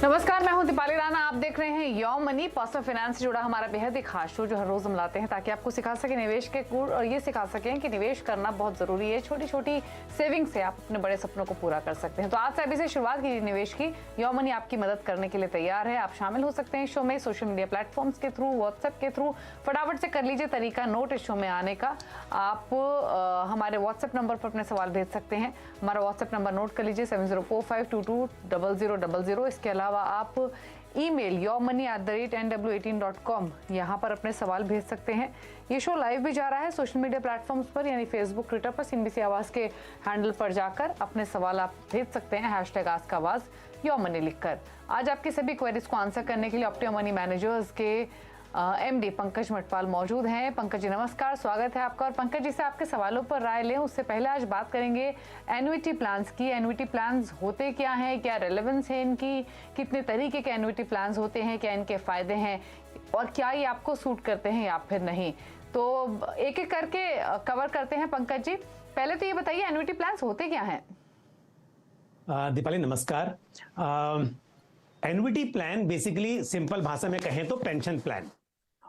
नमस्कार, मैं हूं दीपाली राणा। आप देख रहे हैं योर मनी। पर्सनल फाइनेंस से जुड़ा हमारा बेहद ही खास शो जो हर रोज हम लाते हैं ताकि आपको सिखा सके निवेश के गुण और ये सिखा सकें कि निवेश करना बहुत जरूरी है। छोटी छोटी सेविंग से आप अपने बड़े सपनों को पूरा कर सकते हैं। तो आज से अभी से शुरुआत कीजिए निवेश की। योर मनी आपकी मदद करने के लिए तैयार है। आप शामिल हो सकते हैं शो में सोशल मीडिया प्लेटफॉर्म्स के थ्रू, व्हाट्सएप के थ्रू। फटाफट से कर लीजिए तरीका नोट इस शो में आने का। आप हमारे व्हाट्सएप नंबर पर अपने सवाल भेज सकते हैं। हमारा व्हाट्सएप नंबर नोट कर लीजिए 7045220000। इसके अलावा आप ईमेल yourmoney@nw18.com यहाँ पर अपने सवाल भेज सकते हैं। ये शो लाइव भी जा रहा है सोशल मीडिया प्लेटफॉर्म्स पर, यानी फेसबुक, ट्विटर पर सिंबीसी आवाज के हैंडल पर जाकर अपने सवाल आप भेज सकते हैं #AskAवाज योर मनी लिखकर। आज आपकी सभी क्वेरीज को आंसर करने के लिए ऑप्टिमम मनी मैनेजर्स के एमडी पंकज मटपाल मौजूद हैं। पंकज जी नमस्कार, स्वागत है आपका। और पंकज जी से आपके सवालों पर राय लें उससे पहले आज बात करेंगे एन्युटी प्लान्स की। एन्युटी प्लान्स होते क्या हैं, क्या रेलेवेंस है इनकी, कितने तरीके के एन्युटी प्लान्स होते हैं, क्या इनके फायदे हैं और क्या ये आपको सूट करते हैं या फिर नहीं। तो एक एक करके कवर करते हैं। पंकज जी पहले तो ये बताइए एन्युटी प्लान्स होते क्या हैं। दीपाली नमस्कार। एन्युटी प्लान बेसिकली सिंपल भाषा में कहें तो पेंशन प्लान।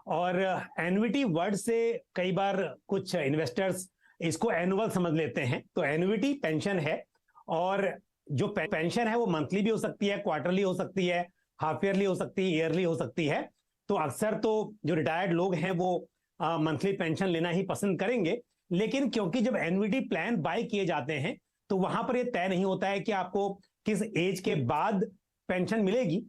और एन्युटी वर्ड से कई बार कुछ इन्वेस्टर्स इसको एनुअल समझ लेते हैं। तो एन्युटी पेंशन है, और जो पेंशन है वो मंथली भी हो सकती है, क्वार्टरली हो सकती है, हाफ ईयरली हो सकती है, ईयरली हो सकती है। तो अक्सर तो जो रिटायर्ड लोग हैं वो मंथली पेंशन लेना ही पसंद करेंगे। लेकिन क्योंकि जब एन्युटी प्लान बाय किए जाते हैं तो वहां पर ये तय नहीं होता है कि आपको किस एज के बाद पेंशन मिलेगी।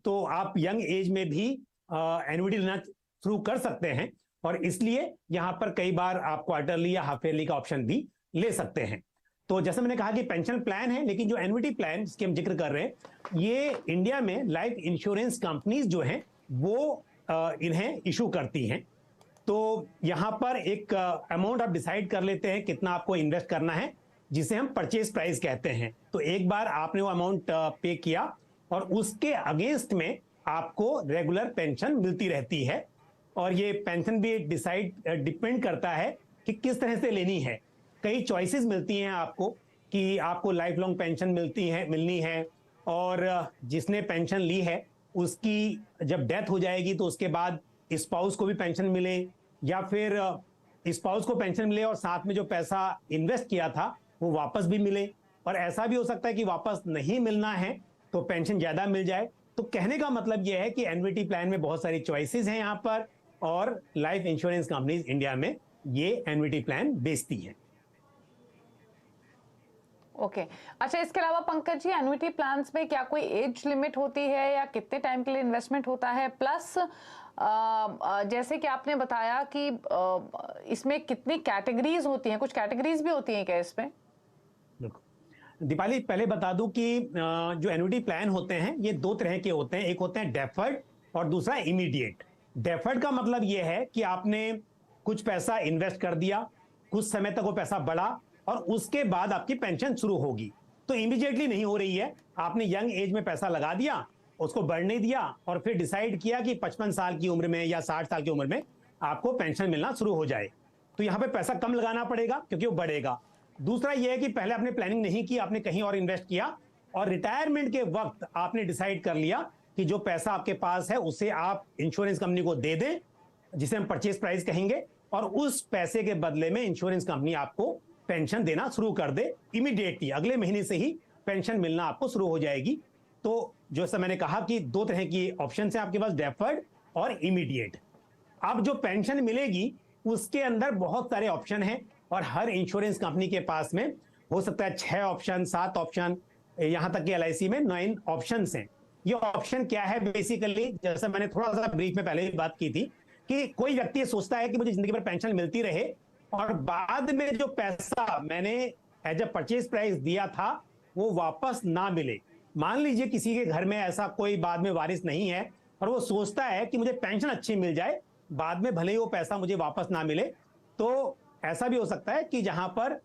तो आप यंग एज में भी एन्युटी लेना शुरू कर सकते हैं, और इसलिए यहां पर कई बार आप क्वार्टरली या हाफ ईयरली का ऑप्शन भी ले सकते हैं। तो जैसे मैंने कहा कि पेंशन प्लान है, लेकिन जो एन्युटी प्लान जिसके हम जिक्र कर रहे हैं ये इंडिया में लाइफ इंश्योरेंस कंपनीज जो हैं वो इन्हें इशू करती हैं। तो यहां पर एक अमाउंट आप डिसाइड कर लेते हैं कितना आपको इन्वेस्ट करना है, जिसे हम परचेज प्राइस कहते हैं। तो एक बार आपने वो अमाउंट पे किया और उसके अगेंस्ट में आपको रेगुलर पेंशन मिलती रहती है। और ये पेंशन भी डिपेंड करता है कि किस तरह से लेनी है। कई चॉइसेस मिलती हैं आपको कि आपको लाइफ लॉन्ग पेंशन मिलनी है, और जिसने पेंशन ली है उसकी जब डेथ हो जाएगी तो उसके बाद स्पाउस को भी पेंशन मिले, या फिर स्पाउस को पेंशन मिले और साथ में जो पैसा इन्वेस्ट किया था वो वापस भी मिले। और ऐसा भी हो सकता है कि वापस नहीं मिलना है तो पेंशन ज्यादा मिल जाए। तो कहने का मतलब यह है कि एन्युटी प्लान में बहुत सारी चॉइसेस हैं यहाँ पर, और लाइफ इंश्योरेंस कंपनीज इंडिया में ये एन्युटी प्लान बेचती है। ओके अच्छा, इसके अलावा पंकज जी एन्युटी प्लान्स में क्या कोई एज लिमिट होती है या कितने टाइम के लिए इन्वेस्टमेंट होता है? प्लस जैसे कि आपने बताया कि इसमें कितनी कैटेगरीज होती हैं, कुछ कैटेगरीज भी होती हैं क्या इसमें? दीपाली पहले बता दूं कि जो एन्युटी प्लान होते हैं ये दो तरह के होते हैं। एक होते हैं डेफर्ड और दूसरा इमीडिएट। डेफर्ड का मतलब यह है कि आपने कुछ पैसा इन्वेस्ट कर दिया, कुछ समय तक वो पैसा बढ़ा और उसके बाद आपकी पेंशन शुरू होगी। तो इमीडिएटली नहीं हो रही है। आपने यंग एज में पैसा लगा दिया, उसको बढ़ने दिया और फिर डिसाइड किया कि 55 साल की उम्र में या 60 साल की उम्र में आपको पेंशन मिलना शुरू हो जाए। तो यहां पे पैसा कम लगाना पड़ेगा क्योंकि वो बढ़ेगा। दूसरा यह है कि पहले आपने प्लानिंग नहीं की, आपने कहीं और इन्वेस्ट किया और रिटायरमेंट के वक्त आपने डिसाइड कर लिया कि जो पैसा आपके पास है उसे आप इंश्योरेंस कंपनी को दे दें, जिसे हम परचेज प्राइस कहेंगे, और उस पैसे के बदले में इंश्योरेंस कंपनी आपको पेंशन देना शुरू कर दे। इमीडिएटली अगले महीने से ही पेंशन मिलना आपको शुरू हो जाएगी। तो जैसा मैंने कहा कि दो तरह की ऑप्शन है आपके पास, डेफर्ड और इमीडिएट। अब जो पेंशन मिलेगी उसके अंदर बहुत सारे ऑप्शन हैं, और हर इंश्योरेंस कंपनी के पास में हो सकता है 6 ऑप्शन, 7 ऑप्शन, यहां तक कि LIC में 9 ऑप्शन हैं। ये ऑप्शन क्या है बेसिकली, जैसे मैंने थोड़ा सा ब्रीफ में पहले भी बात की थी कि कोई व्यक्ति सोचता है कि मुझे जिंदगी भर पेंशन मिलती रहे और बाद में जो पैसा मैंने एज अ परचेज प्राइस दिया था वो वापस ना मिले। मान लीजिए किसी के घर में ऐसा कोई बाद में वारिस नहीं है और वो सोचता है कि मुझे पेंशन अच्छी मिल जाए, बाद में भले ही वो पैसा मुझे वापस ना मिले। तो ऐसा भी हो सकता है कि जहां पर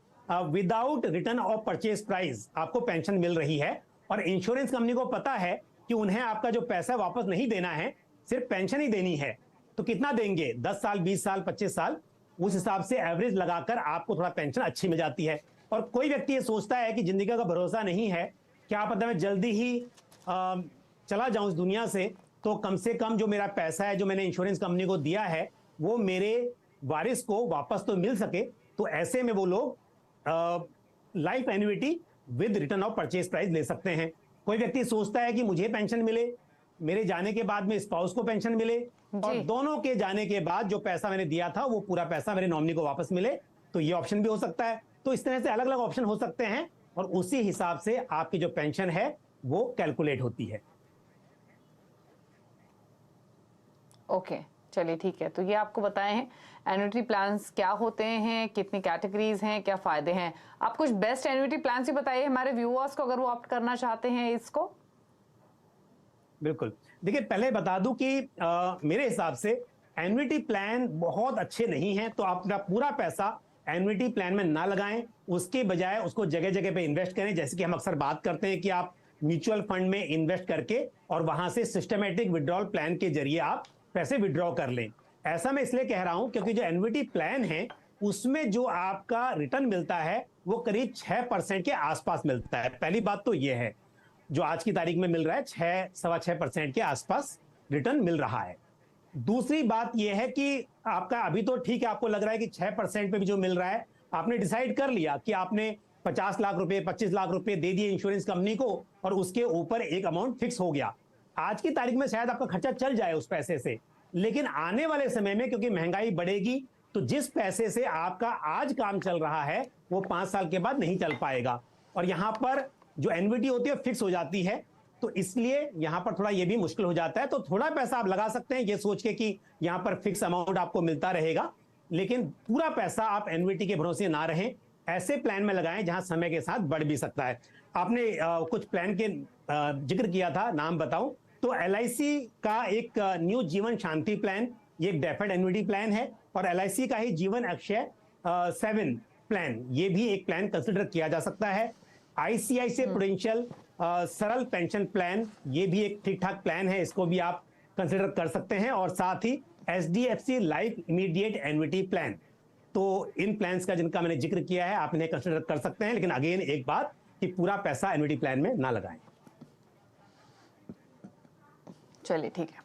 without return of purchase price आपको पेंशन मिल रही है और इंश्योरेंस कंपनी को पता है कि उन्हें आपका जो पैसा वापस नहीं देना है, सिर्फ पेंशन ही देनी है। तो कितना देंगे, 10 साल, 20 साल, 25 साल, उस हिसाब से एवरेज लगाकर आपको थोड़ा पेंशन अच्छी मिल जाती है। और कोई व्यक्ति ये सोचता है कि जिंदगी का भरोसा नहीं है, क्या पता मैं जल्दी ही चला जाऊं इस दुनिया से, तो कम से कम जो मेरा पैसा है जो मैंने इंश्योरेंस कंपनी को दिया है वो मेरे वारिस को वापस तो मिल सके। तो ऐसे में वो लोग life annuity with return of purchase price ले सकते हैं। कोई व्यक्ति सोचता है कि मुझे पेंशन मिले, मेरे जाने के बाद में स्पाउस को पेंशन मिले, और दोनों के जाने के बाद जो पैसा मैंने दिया था वो पूरा पैसा मेरे नॉमिनी को वापस मिले, तो ये ऑप्शन भी हो सकता है। तो इस तरह से अलग अलग ऑप्शन हो सकते हैं और उसी हिसाब से आपकी जो पेंशन है वो कैलकुलेट होती है। ओके, चलिए ठीक है। तो ये आपको बताए हैं एन्युटी प्लान्स क्या होते हैं, कितनी कैटेगरीज हैं, क्या फायदे हैं। आप कुछ बेस्ट एन्युटी प्लान्स ही बताइए हमारे व्यूअर्स को, अगर वो ऑप्ट करना चाहते हैं इसको। बिल्कुल, देखिए पहले बता दूं कि मेरे हिसाब से एन्युटी प्लान बहुत अच्छे नहीं हैं, तो आप अपना पूरा पैसा एन्युटी प्लान में ना लगाएं, उसके बजाय उसको जगह जगह पे इन्वेस्ट करें। जैसे कि हम अक्सर बात करते हैं कि आप म्यूचुअल फंड में इन्वेस्ट करके और वहां से सिस्टमेटिक विड्रॉल प्लान के जरिए आप पैसे विड्रॉ कर लें। ऐसा मैं इसलिए कह रहा हूं क्योंकि जो एन्युटी प्लान है उसमें जो आपका रिटर्न मिलता है वो करीब 6% के आसपास मिलता है। पहली बात तो ये है, जो आज की तारीख में मिल रहा है 6-6.25% के आसपास रिटर्न मिल रहा है। दूसरी बात यह है कि आपका अभी तो ठीक है, आपको लग रहा है कि 6% पे भी जो मिल रहा है, आपने डिसाइड कर लिया कि आपने 50 लाख रुपए 25 लाख रुपए दे दिए इंश्योरेंस कंपनी को और उसके ऊपर एक अमाउंट फिक्स हो गया। आज की तारीख में शायद आपका खर्चा चल जाए उस पैसे से, लेकिन आने वाले समय में क्योंकि महंगाई बढ़ेगी तो जिस पैसे से आपका आज काम चल रहा है वो 5 साल के बाद नहीं चल पाएगा। और यहां पर जो एन्युटी होती है फिक्स हो जाती है, तो इसलिए यहां पर थोड़ा ये भी मुश्किल हो जाता है। तो थोड़ा पैसा आप लगा सकते हैं ये सोच के कि यहां पर फिक्स अमाउंट आपको मिलता रहेगा, लेकिन पूरा पैसा आप एन्युटी के भरोसे ना रहें, ऐसे प्लान में लगाएं जहां समय के साथ बढ़ भी सकता है। आपने कुछ प्लान के जिक्र किया था, नाम बताऊं तो LIC का एक न्यू जीवन शांति प्लान, ये एक डेफर्ड एन्युटी प्लान है, और LIC का ही जीवन अक्षय 7 प्लान, ये भी एक प्लान कंसिडर किया जा सकता है। ICICI प्रूडेंशियल सरल पेंशन प्लान, ये भी एक ठीक ठाक प्लान है, इसको भी आप कंसिडर कर सकते हैं। और साथ ही HDFC life immediate annuity plan, तो इन प्लान्स का जिनका मैंने जिक्र किया है आप इन्हें कंसिडर कर सकते हैं, लेकिन अगेन एक बात कि पूरा पैसा एन्युटी प्लान में ना लगाएं। चलिए ठीक है,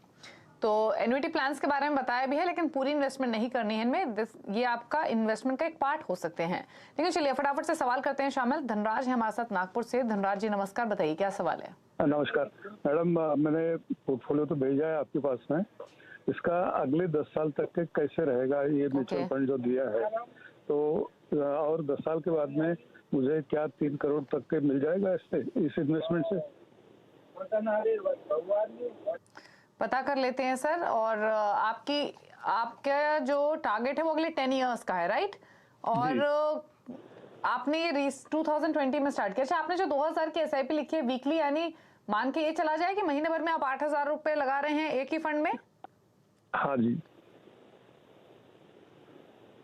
तो एन्युटी प्लान्स के बारे में बताया भी है, लेकिन पूरी इन्वेस्टमेंट नहीं करनी है इनमें, ये आपका इन्वेस्टमेंट का एक पार्ट हो सकते हैं। लेकिन चलिए फटाफट से सवाल करते हैं शामिल। धनराज है हमारे साथ नागपुर से। धनराज जी नमस्कार, बताइए क्या सवाल है। नमस्कार मैडम, मैंने पोर्टफोलियो तो भेजा है आपके पास में, इसका अगले 10 साल तक के कैसे रहेगा ये म्यूचुअल फंड जो दिया है, तो और 10 साल के बाद में मुझे क्या 3 करोड़ तक के मिल जाएगा इस इन्वेस्टमेंट से? पता कर लेते हैं सर। और आपका जो टारगेट है वो अगले 10 इयर्स का है, राइट? और आपने ये 2020 में स्टार्ट किया। अच्छा, आपने जो 2000 की SIP लिखी है वीकली, यानी मान के ये चला जाए कि महीने भर में आप 8000 रुपए लगा रहे हैं एक ही फंड में? हाँ जी।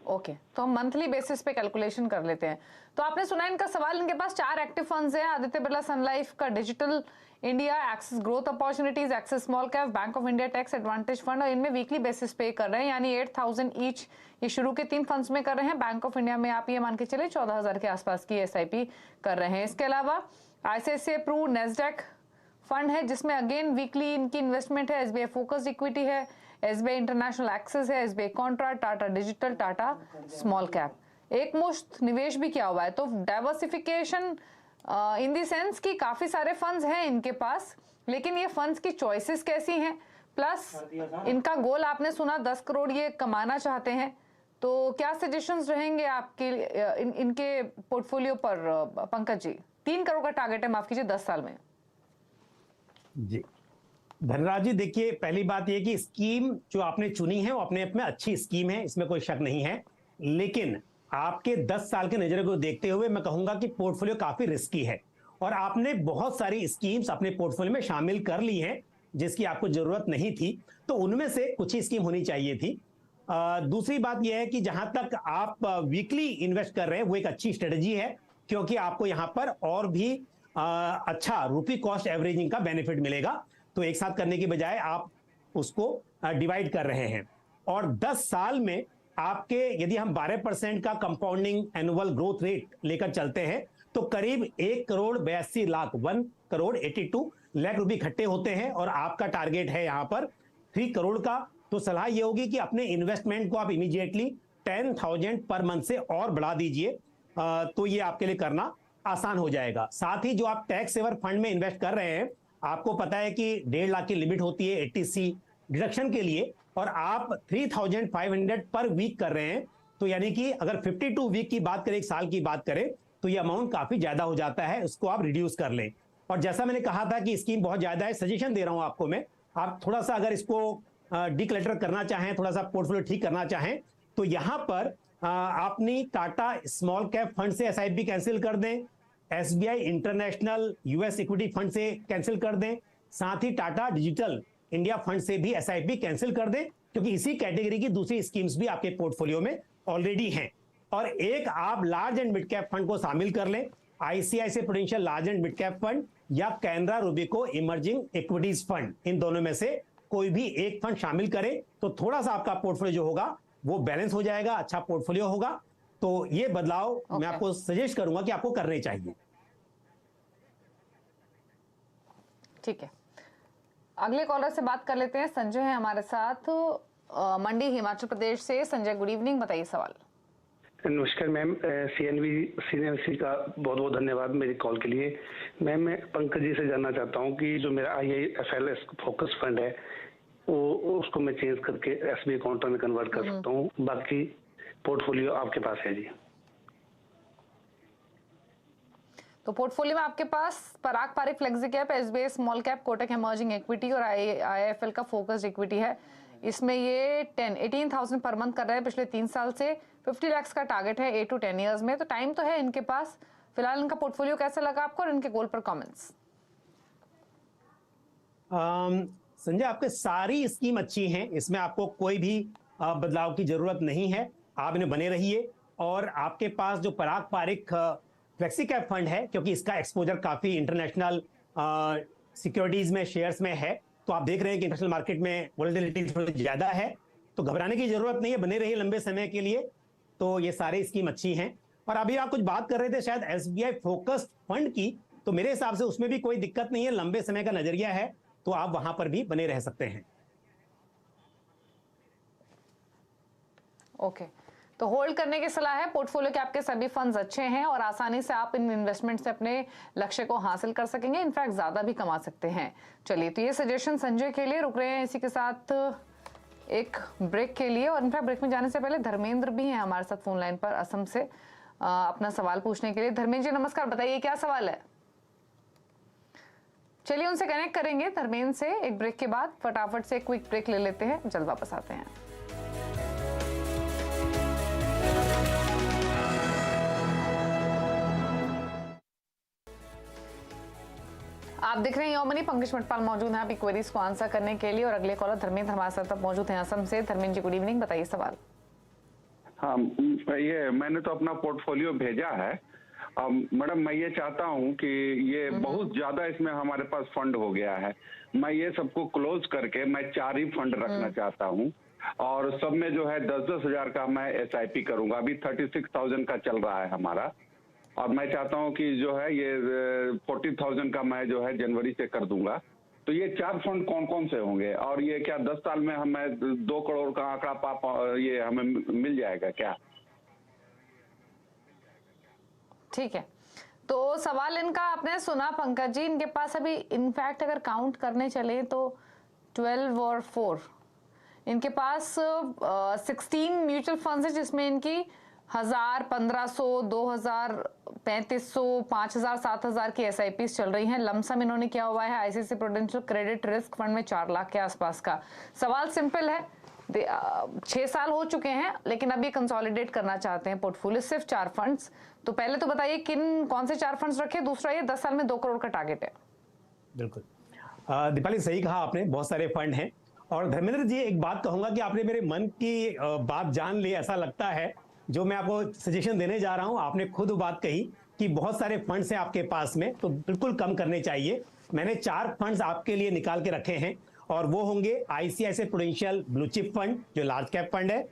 ओके, तो हम मंथली बेसिस पे कैलकुलेशन कर लेते हैं। तो आपने सुना इनका सवाल, इनके पास 4 एक्टिव फंड्स हैं, आदित्य बिरला सन लाइफ का digital India, axis growth opportunities, axis small cap, bank of India tax advantage fund, और इनमें वीकली बेसिस पे कर रहे हैं, यानी 8000 ईच ये शुरू के 3 फंड्स में कर रहे हैं। बैंक ऑफ इंडिया में आप ये मान के चले 14000 के आसपास की SIP कर रहे हैं। इसके अलावा ICICI अप्रूव नेस्डेक फंड है जिसमें अगेन वीकली इनकी इन्वेस्टमेंट है। SBI फोकस्ड इक्विटी है, SBI इंटरनेशनल एक्सेस है, SBI Contra, Tata digital, Tata small cap. एक मुश्त निवेश भी किया हुआ है, तो डाइवर्सिफिकेशन इन द सेंस कि काफी सारे फंड्स हैं इनके पास, लेकिन ये फंड्स की चॉइसेस कैसी हैं, प्लस इनका गोल आपने सुना 10 करोड़ ये कमाना चाहते हैं, तो क्या सजेशंस रहेंगे आपके इनके पोर्टफोलियो पर पंकज जी? 3 करोड़ का टारगेट है, माफ कीजिए, 10 साल में। जी धनराज जी, देखिए पहली बात यह कि स्कीम जो आपने चुनी है वो अपने आप में अच्छी स्कीम है, इसमें कोई शक नहीं है, लेकिन आपके 10 साल के नजरिए को देखते हुए मैं कहूंगा कि पोर्टफोलियो काफी रिस्की है और आपने बहुत सारी स्कीम्स अपने पोर्टफोलियो में शामिल कर ली हैं जिसकी आपको जरूरत नहीं थी, तो उनमें से कुछ ही स्कीम होनी चाहिए थी। दूसरी बात यह है कि जहां तक आप वीकली इन्वेस्ट कर रहे हैं वो एक अच्छी स्ट्रेटजी है, क्योंकि आपको यहां पर और भी अच्छा रुपी कॉस्ट एवरेजिंग का बेनिफिट मिलेगा। तो एक साथ करने की बजाय आप उसको डिवाइड कर रहे हैं, और 10 साल में आपके यदि हम 12% का कंपाउंडिंग एनुअल ग्रोथ रेट लेकर चलते हैं तो करीब 1 करोड़ 82 लाख 1 करोड़ 82 लाख रुपए इकट्ठे होते हैं और आपका टारगेट है यहाँ पर 3 करोड़ का, तो सलाह ये होगी कि अपने इन्वेस्टमेंट को आप इमीडिएटली 10,000 पर मंथ से और बढ़ा दीजिए, तो ये आपके लिए करना आसान हो जाएगा। साथ ही जो आप टैक्स सेवर फंड में इन्वेस्ट कर रहे हैं, आपको पता है कि 1.5 लाख की लिमिट होती है 80C डिडक्शन के लिए, और आप 3,500 पर वीक कर रहे हैं, तो यानी कि अगर 52 वीक की बात करें, एक साल की बात करें, तो ये अमाउंट काफी ज्यादा हो जाता है, उसको आप रिड्यूस कर लें। और जैसा मैंने कहा था कि स्कीम बहुत ज्यादा है, सजेशन दे रहा हूं आपको मैं, आप थोड़ा सा अगर इसको डिक्लटर करना चाहें, थोड़ा सा पोर्टफोलियो ठीक करना चाहें, तो यहां पर अपनी टाटा स्मॉल कैप फंड से SIP कैंसिल कर दें, SBI international US equity fund से कैंसिल कर दें, साथ ही टाटा डिजिटल इंडिया फंड से भी SIP कैंसिल कर दें, क्योंकि इसी कैटेगरी की दूसरी स्कीम्स भी आपके पोर्टफोलियो में ऑलरेडी हैं। और एक आप large and mid cap fund को शामिल कर लें, ICICI prudential large and mid cap fund या कैनरा रूबिको इमर्जिंग इक्विटीज फंड, इन दोनों में से कोई भी एक फंड शामिल करें, तो थोड़ा सा आपका पोर्टफोलियो जो होगा वो बैलेंस हो जाएगा, अच्छा पोर्टफोलियो होगा। तो ये बदलाव मैं आपको सजेस्ट करूंगा कि आपको करने चाहिए। ठीक है, अगले कॉलर से बात कर लेते हैं। संजय है हमारे साथ, मंडी हिमाचल प्रदेश से। संजय, गुड इवनिंग, बताइए सवाल। नमस्कार मैम, CNBC का बहुत बहुत धन्यवाद मेरी कॉल के लिए। मैम, मैं पंकज जी से जानना चाहता हूं कि जो मेरा IIFL फोकस फंड है वो उसको मैं चेंज करके SBI काउंटर में कन्वर्ट कर सकता हूं, बाकी पोर्टफोलियो आपके पास है जी। तो पोर्टफोलियो में आपके पास Parag Parikh flexi cap, SBI small cap, Kotak emerging equity और IIFL का फोकस्ड इक्विटी है। इसमें ये 18,000 पर मंथ कर रहे हैं पिछले 3 साल से। 50 लाख का टारगेट है 8 to 10 ईयर्स में, तो टाइम तो है इनके पास। फिलहाल इनका पोर्टफोलियो कैसा लगा आपको और इनके गोल पर कमेंट्स? संजय, आपके सारी स्कीम अच्छी हैं, इसमें आपको कोई भी बदलाव की जरूरत नहीं है, आप इन्हें बने रहिए। और आपके पास जो पराग पारिक फ्लेक्सी कैप फंड है, क्योंकि इसका एक्सपोजर काफी इंटरनेशनल सिक्योरिटीज में, शेयर्स में है, तो आप देख रहे हैं कि इंटरनेशनल मार्केट में वोलेटिलिटी थोड़ी ज्यादा है, तो घबराने की जरूरत नहीं है, बने रहिए लंबे समय के लिए। तो ये सारी स्कीम अच्छी हैं। और अभी आप कुछ बात कर रहे थे शायद SBI फोकस्ड फंड की, तो मेरे हिसाब से उसमें भी कोई दिक्कत नहीं है, लंबे समय का नजरिया है, तो आप वहां पर भी बने रह सकते हैं। ओके, तो होल्ड करने की सलाह है। पोर्टफोलियो के आपके सभी फंड्स अच्छे हैं और आसानी से आप इन इन्वेस्टमेंट से अपने लक्ष्य को हासिल कर सकेंगे, इनफैक्ट ज्यादा भी कमा सकते हैं। चलिए, तो ये सजेशन संजय के लिए। रुक रहे हैं इसी के साथ एक ब्रेक के लिए, और इनफैक्ट ब्रेक में जाने से पहले धर्मेंद्र भी हैं हमारे साथ फोन लाइन पर असम से अपना सवाल पूछने के लिए। धर्मेंद्र जी नमस्कार, बताइए क्या सवाल है? चलिए उनसे कनेक्ट करेंगे धर्मेंद्र से एक ब्रेक के बाद। फटाफट से क्विक ब्रेक ले लेते हैं, जल्द वापस आते हैं। आप देख रहे हैं योमनी, पंकज मटपाल मौजूद हैं आपकी क्वेरीज को आंसर करने के लिए, और अगले कॉलर धर्मेंद्र हमारे साथ मौजूद हैं असम से। धर्मेंद्र जी गुड इवनिंग, बताइए सवाल। हाँ, ये मैंने तो अपना पोर्टफोलियो भेजा है। मैडम, मैं ये चाहता हूँ कि ये बहुत ज्यादा इसमें हमारे पास फंड हो गया है, मैं ये सबको क्लोज करके मैं 4 ही फंड रखना चाहता हूँ, और सब में जो है 10-10 हजार का मैं SIP करूंगा। अभी 36,000 का चल रहा है हमारा, और मैं चाहता हूं कि जो है ये 40,000 का मैं जो है जनवरी से कर दूंगा। तो ये 4 फंड कौन कौन से होंगे, और ये क्या 10 साल में हमें 2 करोड़ का आंकड़ा ये हमें मिल जाएगा क्या? ठीक है, तो सवाल इनका आपने सुना पंकज जी। इनके पास अभी इनफैक्ट अगर काउंट करने चले तो 12 और 4 इनके पास 16 म्यूचुअल फंड्स है, जिसमें इनकी 1000, 1500, 2000, 3500, 5000, 7000 की SIPs चल रही हैं। लमसम इन्होंने किया हुआ है ICICI prudential credit risk fund में 4 लाख के आसपास का। सवाल सिंपल है, 6 साल हो चुके हैं, लेकिन अभी कंसोलिडेट करना चाहते हैं पोर्टफोलियो, सिर्फ 4 फंड्स। तो पहले तो बताइए कौन से 4 फंड्स रखे, दूसरा ये 10 साल में 2 करोड़ का टारगेट है। बिल्कुल दीपाली, सही कहा आपने, बहुत सारे फंड हैं। और धर्मेंद्र जी, एक बात कहूंगा कि आपने मेरे मन की बात जान ली, ऐसा लगता है। जो मैं आपको सजेशन देने जा रहा हूं, आपने खुद बात कही कि बहुत सारे फंड्स हैं आपके पास में, तो बिल्कुल कम करने चाहिए। मैंने 4 फंड्स आपके लिए निकाल के रखे हैं, और वो होंगे ICICI Prudential blue chip fund जो लार्ज कैप फंड है,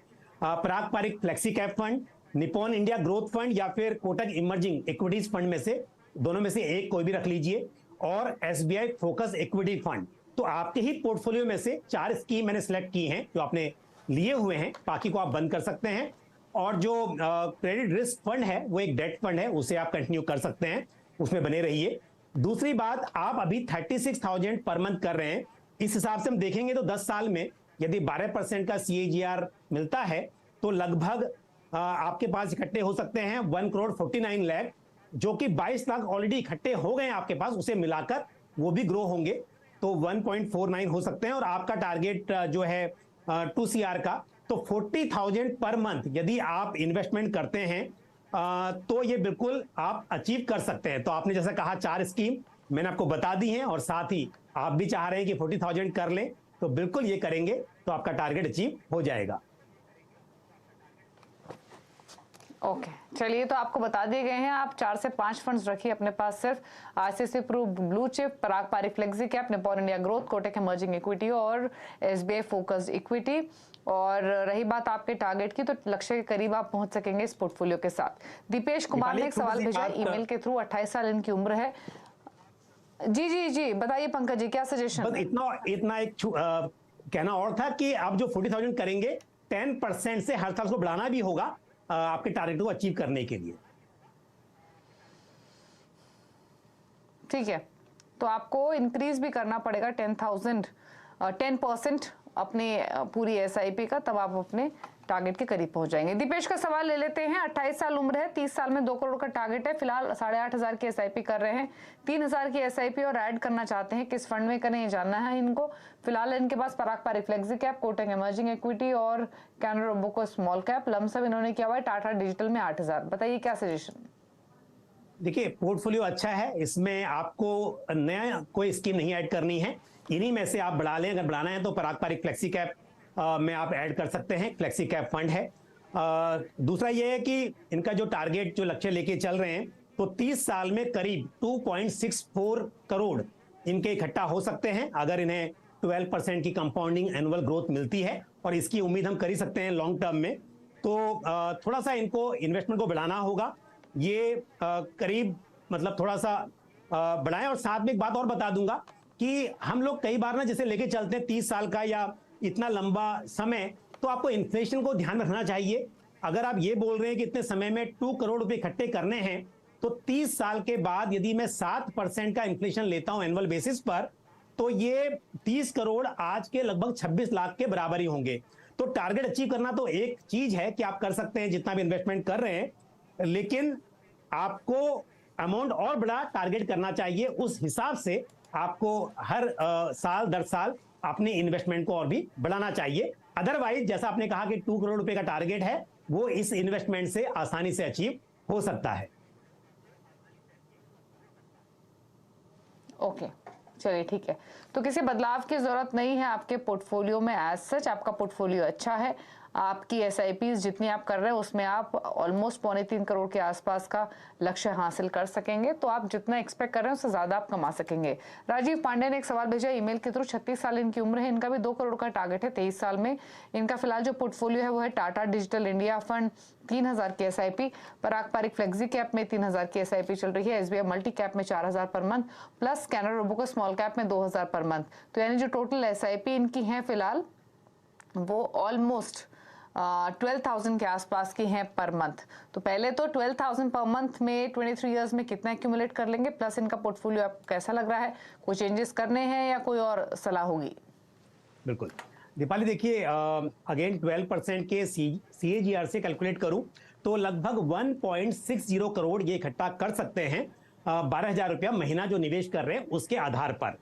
Parag Parikh flexi cap fund, Nippon India growth fund, या फिर कोटक इमर्जिंग इक्विटीज फंड में से दोनों में से एक कोई भी रख लीजिए। और एसबीआई फोकस इक्विटी फंड। तो आपके ही पोर्टफोलियो में से 4 स्कीम मैंने सिलेक्ट की हैं जो आपने लिए हुए हैं, बाकी को आप बंद कर सकते हैं। और जो क्रेडिट रिस्क फंड है वो एक डेट फंड है, उसे आप कंटिन्यू कर सकते हैं, उसमें बने रहिए। दूसरी बात, आप अभी 36,000 पर मंथ कर रहे हैं, इस हिसाब से हम देखेंगे तो 10 साल में यदि 12% का CAGR मिलता है तो लगभग आपके पास इकट्ठे हो सकते हैं 1,49 लाख, जो कि 22 लाख ऑलरेडी इकट्ठे हो गए हैं आपके पास, उसे मिलाकर वो भी ग्रो होंगे तो 1.49 हो सकते हैं। और आपका टारगेट जो है 2 CR का, तो 40,000 पर मंथ यदि आप इन्वेस्टमेंट करते हैं तो ये बिल्कुल आप अचीव कर सकते हैं। तो आपने जैसा कहा 4 स्कीम मैंने आपको बता दी हैं, और साथ ही आप भी चाह रहे हैं कि 40,000 कर लें, तो बिल्कुल ये करेंगे तो आपका टारगेट अचीव हो जाएगा। ओके, चलिए, तो आपको बता दिए गए हैं। आप 4 से 5 फंड्स रखिए अपने पास, सिर्फ ICICI प्रू ब्लू चिप, पराग पारी flexi cap, Nippon India growth, Kotak emerging equity और SBI फोकस्ड इक्विटी। और रही बात आपके टारगेट की, तो लक्ष्य के करीब आप पहुंच सकेंगे इस पोर्टफोलियो के साथ। दीपेश कुमार ने एक सवाल भेजा ईमेल के थ्रू, 28 साल इनकी उम्र है। जी जी जी, बताइए पंकज जी, क्या सजेशन? बस इतना एक कहना और था कि आप जो 40,000 करेंगे 10% से हर साल को बढ़ाना भी होगा आपके टारगेट को अचीव करने के लिए। ठीक है, तो आपको इंक्रीज भी करना पड़ेगा 10% अपने पूरी SIP का, तब आप अपने टारगेट के करीब पहुंच जाएंगे। दीपेश का सवाल ले लेते हैं। 28 साल उम्र है, 30 साल में 2 करोड़ का टारगेट है, फिलहाल 8,500 की SIP कर रहे हैं, 3,000 की SIP और ऐड करना चाहते हैं, किस फंड में करें ये जानना है इनको। फिलहाल इनके पास पराग पारी flexi cap, Kotak emerging equity और Canara Robeco small cap, lump sum इन्होंने किया हुआ है टाटा डिजिटल में 8,000। बताइए क्या सजेशन? देखिए, पोर्टफोलियो अच्छा है, इसमें आपको नया कोई स्कीम नहीं ऐड करनी है, इन्हीं में से आप बढ़ा लें। अगर बढ़ाना है तो पराग पारी फ्लेक्सी कैप में आप ऐड कर सकते हैं, फ्लेक्सी कैप फंड है। दूसरा ये है कि इनका जो टारगेट, जो लक्ष्य लेके चल रहे हैं, तो 30 साल में करीब 2.64 करोड़ इनके इकट्ठा हो सकते हैं, अगर इन्हें 12% की कंपाउंडिंग एनुअल ग्रोथ मिलती है, और इसकी उम्मीद हम कर ही सकते हैं लॉन्ग टर्म में। तो थोड़ा सा इनको इन्वेस्टमेंट को बढ़ाना होगा, ये करीब मतलब थोड़ा सा बढ़ाएं। और साथ में एक बात और बता दूंगा कि हम लोग कई बार ना जैसे लेके चलते हैं 30 साल का या इतना लंबा समय, तो आपको इन्फ्लेशन को ध्यान रखना चाहिए। अगर आप ये बोल रहे हैं कि इतने समय में 2 करोड़ रुपए इकट्ठे करने हैं, तो 30 साल के बाद यदि मैं 7% का इन्फ्लेशन लेता हूं एनुअल बेसिस पर, तो ये 30 करोड़ आज के लगभग 26 लाख के बराबर ही होंगे। तो टारगेट अचीव करना तो एक चीज है कि आप कर सकते हैं जितना भी इन्वेस्टमेंट कर रहे हैं, लेकिन आपको अमाउंट और बड़ा टारगेट करना चाहिए। उस हिसाब से आपको हर साल दर साल अपने इन्वेस्टमेंट को और भी बढ़ाना चाहिए। अदरवाइज जैसा आपने कहा कि 2 करोड़ रुपए का टारगेट है, वो इस इन्वेस्टमेंट से आसानी से अचीव हो सकता है। ओके, चलिए ठीक है, तो किसी बदलाव की जरूरत नहीं है आपके पोर्टफोलियो में। एज सच आपका पोर्टफोलियो अच्छा है, आपकी SIPs जितनी आप कर रहे हैं उसमें आप ऑलमोस्ट 2.25 करोड़ के आसपास का लक्ष्य हासिल कर सकेंगे, तो आप जितना एक्सपेक्ट कर रहे हैं उससे ज्यादा आप कमा सकेंगे। राजीव पांडे ने एक सवाल भेजा ईमेल के थ्रू, 36 साल इनकी उम्र है, इनका भी 2 करोड़ का टारगेट है 23 साल में। इनका फिलहाल जो पोर्टफोलियो है वो है टाटा डिजिटल इंडिया फंड 3,000 की SIP, पराग पारिक फ्लेक्सी कैप में 3,000 की SIP चल रही है, SBI मल्टी कैप में 4,000 per month, plus Canara Robeco small cap में 2,000 पर मंथ। तो यानी जो टोटल SIP इनकी है फिलहाल वो ऑलमोस्ट 12,000 के आसपास की हैं पर मंथ। तो पहले तो 12,000 पर मंथ में 23 इयर्स में कितना एक्यूमुलेट कर लेंगे, प्लस इनका पोर्टफोलियो आपको कैसा लग रहा है, कोई चेंजेस करने हैं या कोई और सलाह होगी? बिल्कुल दीपाली, देखिए अगेन 12% के CAGR से कैलकुलेट करूं तो लगभग 1.60 करोड़ ये इकट्ठा कर सकते हैं 12,000 रुपया महीना जो निवेश कर रहे हैं उसके आधार पर।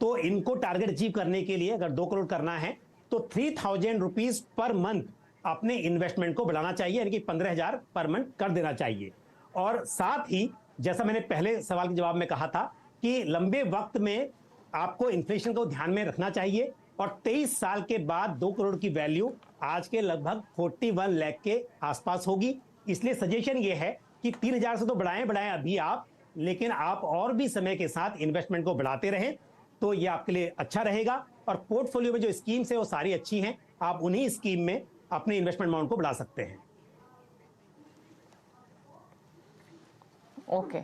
तो इनको टारगेट अचीव करने के लिए अगर 2 करोड़ करना है तो 3,000 रुपीज पर मंथ अपने इन्वेस्टमेंट को बढ़ाना चाहिए, यानी कि 15,000 पर मंथ कर देना चाहिए। और साथ ही जैसा मैंने पहले सवाल के जवाब में कहा था कि लंबे वक्त में आपको इन्फ्लेशन को ध्यान में रखना चाहिए, और 23 साल के बाद 2 करोड़ की वैल्यू आज के लगभग 41 लाख के आसपास होगी। इसलिए सजेशन ये है कि 3,000 से तो बढ़ाएं अभी आप, लेकिन आप और भी समय के साथ इन्वेस्टमेंट को बढ़ाते रहें, तो ये आपके लिए अच्छा रहेगा। और पोर्टफोलियो में जो स्कीम्स है वो सारी अच्छी हैं, आप उन्हीं स्कीम में अपने इन्वेस्टमेंट अमाउंट को बढ़ा सकते हैं। ओके,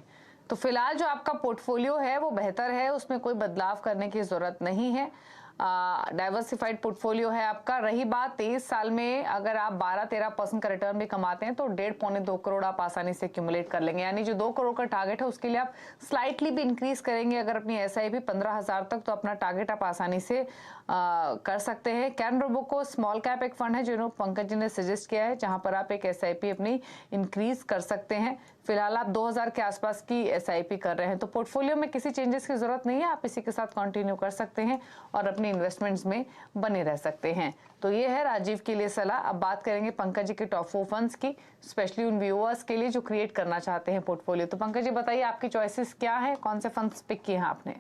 तो फिलहाल जो आपका पोर्टफोलियो है वो बेहतर है, उसमें कोई बदलाव करने की जरूरत नहीं है। डाइवर्सिफाइड पोर्टफोलियो है आपका। रही बात 23 साल में अगर आप 12-13% का रिटर्न भी कमाते हैं तो 1.5-2 करोड़ आप आसानी से एक्यूमुलेट कर लेंगे। यानी जो 2 करोड़ का टारगेट है उसके लिए आप स्लाइटली भी इंक्रीज करेंगे अगर अपनी SIP 15,000 तक, तो अपना टारगेट आप आसानी से कर सकते हैं। कैनरा रोबेको स्मॉल कैप एक फंड है जो पंकज जी ने सजेस्ट किया है, जहां पर आप एक SIP अपनी इंक्रीज कर सकते हैं। फिलहाल आप 2000 के आसपास की SIP कर रहे हैं, तो पोर्टफोलियो में किसी चेंजेस की जरूरत नहीं है, आप इसी के साथ कंटिन्यू कर सकते हैं और अपनी इन्वेस्टमेंट्स में बने रह सकते हैं। तो ये है राजीव के लिए सलाह। अब बात करेंगे पंकज जी के टॉप 4 फंड्स की, स्पेशली उन व्यूअर्स के लिए जो क्रिएट करना चाहते हैं पोर्टफोलियो। तो पंकज जी बताइए आपकी चॉइसेस क्या है, कौन से फंड्स पिक किए हैं आपने?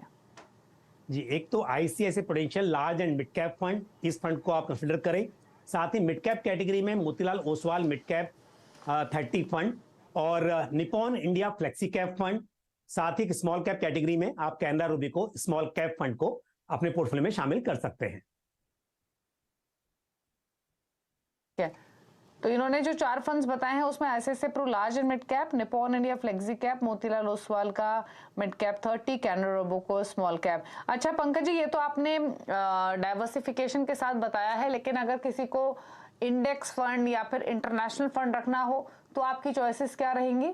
जी, एक तो ICICI prudential large and mid cap fund, इस फंड को आप कंसिडर करें। साथ ही मिड कैप कैटेगरी में Motilal Oswal mid cap 30 fund और Nippon India flexi cap fund. साथ ही स्मॉल कैप कैटेगरी में आप Canara Robeco small cap fund को अपने पोर्टफोलियो में शामिल कर सकते हैं। तो इन्होंने जो 4 फंड्स बताए हैं उसमें ICICI Pru large and mid cap, Nippon India flexi cap, Motilal Oswal का mid cap 30, Canara Robeco small cap. अच्छा पंकज जी, ये तो आपने डाइवर्सिफिकेशन के साथ बताया है, लेकिन अगर किसी को इंडेक्स फंड या फिर इंटरनेशनल फंड रखना हो तो आपकी चॉइसेस क्या रहेंगी?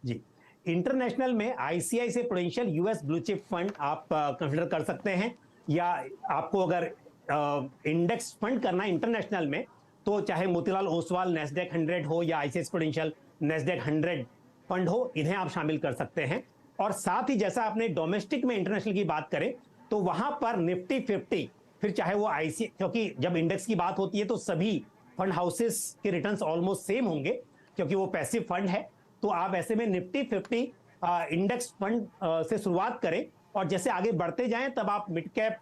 जी, इंटरनेशनल में ICICI prudential US blue chip fund आप कंसिडर कर सकते हैं, या आपको अगर इंडेक्स फंड करना है इंटरनेशनल में तो चाहे मोतीलाल ओसवाल नेस्डेक 100 हो या ICICI प्रूडेंशियल नेस्डेक 100 फंड हो, इन्हें आप शामिल कर सकते हैं। और साथ ही जैसा आपने डोमेस्टिक में इंटरनेशनल की बात करें तो वहां पर निफ्टी 50, फिर चाहे वो क्योंकि जब इंडेक्स की बात होती है तो सभी फंड हाउसेस के रिटर्न्स ऑलमोस्ट सेम होंगे क्योंकि वो पैसिव फंड है। तो आप ऐसे में निफ्टी 50 इंडेक्स फंड से शुरुआत करें और जैसे आगे बढ़ते जाएं तब आप मिड कैप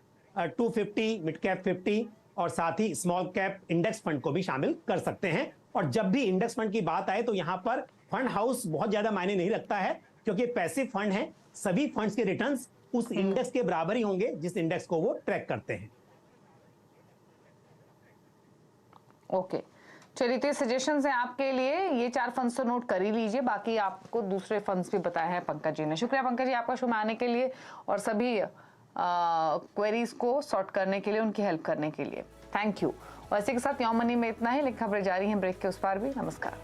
250, मिड कैप 50 और साथ ही स्मॉल कैप इंडेक्स फंड को भी शामिल कर सकते हैं। और जब भी इंडेक्स फंड की बात आए तो यहां पर फंड हाउस बहुत ज्यादा मायने नहीं रखता है क्योंकि पैसिव फंड है, सभी फंड्स के रिटर्न्स उस इंडेक्स के बराबर ही होंगे जिस इंडेक्स को वो ट्रैक करते हैं। ओके, चलिए, तो सजेशंस हैं आपके लिए, ये 4 फंड्स तो नोट कर ही लीजिए, बाकी आपको दूसरे फंड्स भी बताए हैं पंकज जी ने। शुक्रिया पंकज जी आपका शो में आने के लिए और सभी क्वेरीज को सॉर्ट करने के लिए, उनकी हेल्प करने के लिए। Thank you. और इसी के साथ योर मनी में इतना ही, लेकिन खबरें जारी हैं ब्रेक के उस पार भी। नमस्कार।